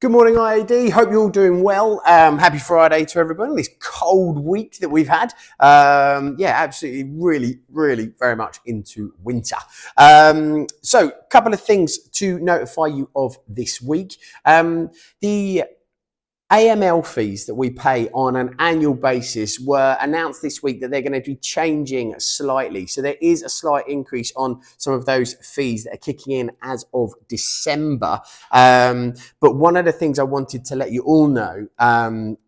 Good morning, IAD. Hope you're all doing well. Happy Friday to everyone. This cold week that we've had. Absolutely, really very much into winter. So a couple of things to notify you of this week. The AML fees that we pay on an annual basis were announced this week that they're going to be changing slightly. So there is a slight increase on some of those fees that are kicking in as of December. But one of the things I wanted to let you all know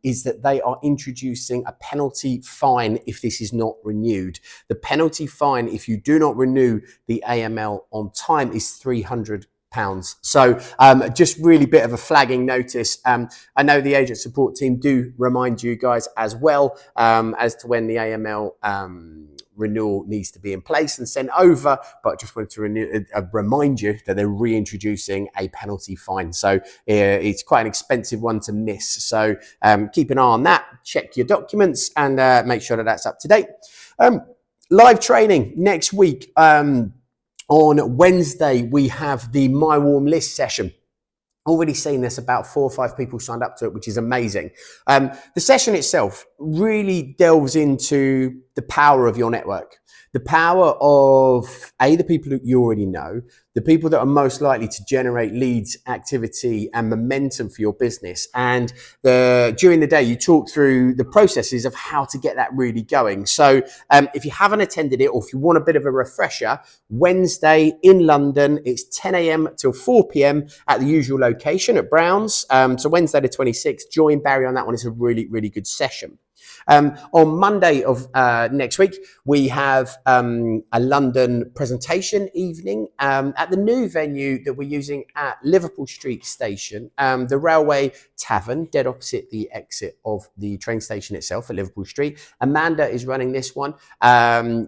is that they are introducing a penalty fine if this is not renewed. The penalty fine if you do not renew the AML on time is £300. So just really bit of a flagging notice. I know the agent support team do remind you guys as well as to when the AML renewal needs to be in place and sent over, but I just wanted to remind you that they're reintroducing a penalty fine. So it's quite an expensive one to miss. So keep an eye on that, check your documents and make sure that that's up to date. Live training next week. On Wednesday, we have the My Warm List session. Already seen this, about 4 or 5 people signed up to it, which is amazing. The session itself really delves into the power of your network, the power of the people that you already know, the people that are most likely to generate leads, activity and momentum for your business. And during the day, you talk through the processes of how to get that really going. So if you haven't attended it, or if you want a bit of a refresher, Wednesday in London, it's 10 a.m. till 4 p.m. at the usual location at Browns. So Wednesday the 26th, join Barry on that one. It's a really good session. On Monday of next week, we have a London presentation evening at the new venue that we're using at Liverpool Street Station, the Railway Tavern, dead opposite the exit of the train station itself at Liverpool Street. Amanda is running this one.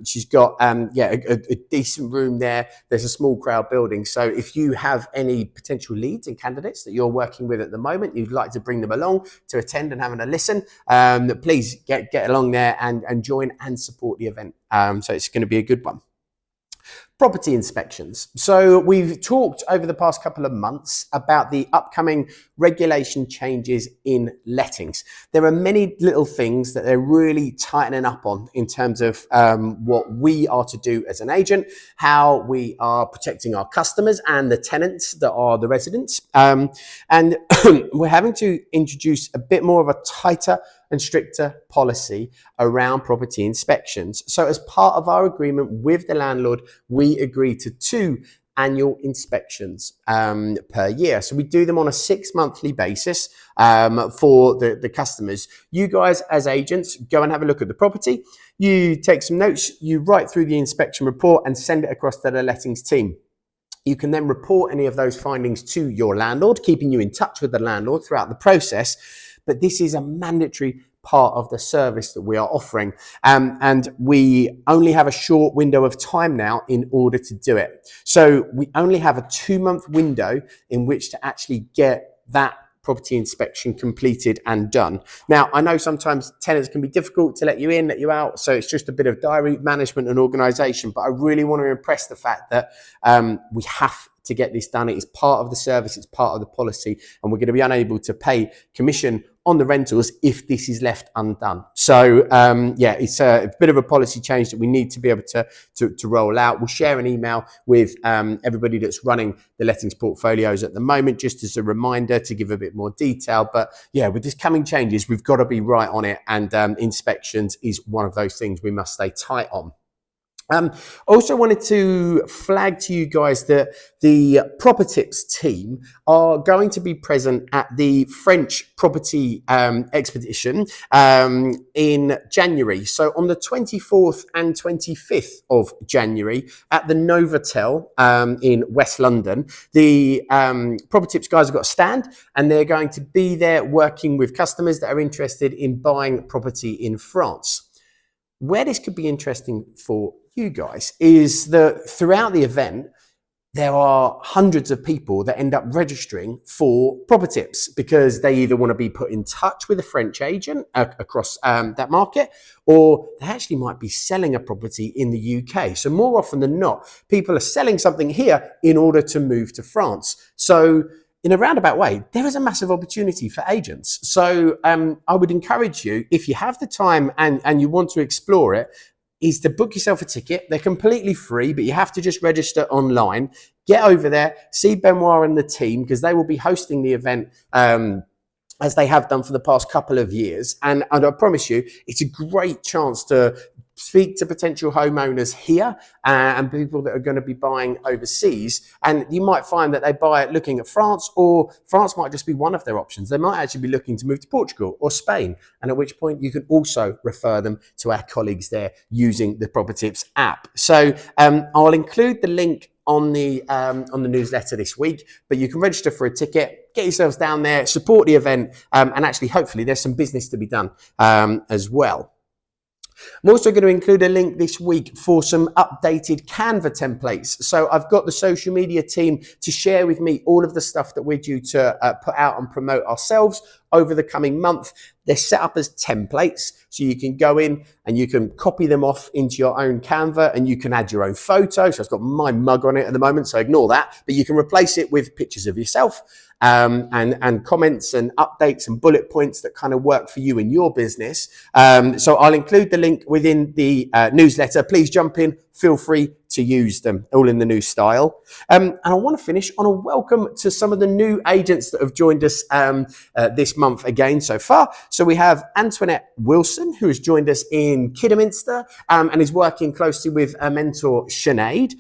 She's got a decent room there. There's a small crowd building. So if you have any potential leads and candidates that you're working with at the moment, you'd like to bring them along to attend and having a listen, please get along there and join and support the event. So it's going to be a good one. Property inspections. So we've talked over the past couple of months about the upcoming regulation changes in lettings. There are many little things that they're really tightening up on in terms of what we are to do as an agent, how we are protecting our customers and the tenants that are the residents. And we're having to introduce a bit more of a tighter and stricter policy around property inspections. So as part of our agreement with the landlord, we agree to 2 annual inspections per year. So we do them on a 6-monthly basis for the customers. You guys as agents go and have a look at the property. You take some notes, you write through the inspection report and send it across to the lettings team. You can then report any of those findings to your landlord, keeping you in touch with the landlord throughout the process. But this is a mandatory part of the service that we are offering. And we only have a short window of time now in order to do it. So we only have a 2-month window in which to actually get that property inspection completed and done. Now, I know sometimes tenants can be difficult to let you in, let you out. So it's just a bit of diary management and organisation. But I really want to impress the fact that we have to get this done. It is part of the service, it's part of the policy, and we're going to be unable to pay commission on the rentals if this is left undone. So it's a bit of a policy change that we need to be able to roll out. We'll share an email with everybody that's running the lettings portfolios at the moment, just as a reminder to give a bit more detail. But yeah, with this coming changes, we've got to be right on it, and inspections is one of those things we must stay tight on. Also wanted to flag to you guys that the Propertips team are going to be present at the French property expedition in January. So on the 24th and 25th of January at the Novotel in West London, the Propertips guys have got a stand and they're going to be there working with customers that are interested in buying property in France. Where this could be interesting for you guys is that throughout the event, there are hundreds of people that end up registering for Propertips because they either want to be put in touch with a French agent across that market, or they actually might be selling a property in the UK. So more often than not, people are selling something here in order to move to France. So in a roundabout way, there is a massive opportunity for agents. So I would encourage you, if you have the time and you want to explore it, is to book yourself a ticket. They're completely free, but you have to just register online. Get over there, see Benoit and the team, because they will be hosting the event as they have done for the past couple of years. And I promise you, it's a great chance to speak to potential homeowners here and people that are going to be buying overseas. And you might find that they buy it looking at France, or France might just be one of their options. They might actually be looking to move to Portugal or Spain. And at which point you can also refer them to our colleagues there using the Proper Tips app. So I'll include the link on the newsletter this week, but you can register for a ticket, get yourselves down there, support the event, and actually hopefully there's some business to be done as well. I'm also going to include a link this week for some updated Canva templates. So I've got the social media team to share with me all of the stuff that we're due to put out and promote ourselves over the coming month. They're set up as templates, so you can go in and you can copy them off into your own Canva, and you can add your own photo. So it's got my mug on it at the moment, so ignore that. But you can replace it with pictures of yourself and comments and updates and bullet points that kind of work for you in your business. So I'll include the link within the newsletter. Please jump in, feel free to use them, all in the new style. And I want to finish on a welcome to some of the new agents that have joined us this month again so far. So we have Antoinette Wilson, who has joined us in Kidderminster and is working closely with a mentor, Sinead.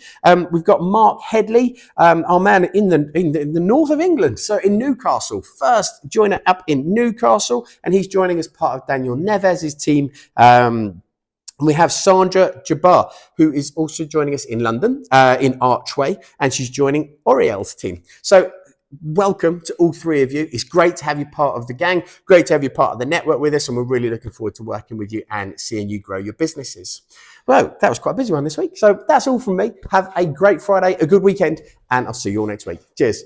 We've got Mark Headley, our man in the north of England, so in Newcastle, first joiner up in Newcastle, and he's joining as part of Daniel Neves' team. We have Sandra Jabbar, who is also joining us in London, in Archway, and she's joining Oriel's team. So welcome to all three of you. It's great to have you part of the gang, great to have you part of the network with us, and we're really looking forward to working with you and seeing you grow your businesses. Well, that was quite a busy one this week. So that's all from me. Have a great Friday, a good weekend, and I'll see you all next week. Cheers.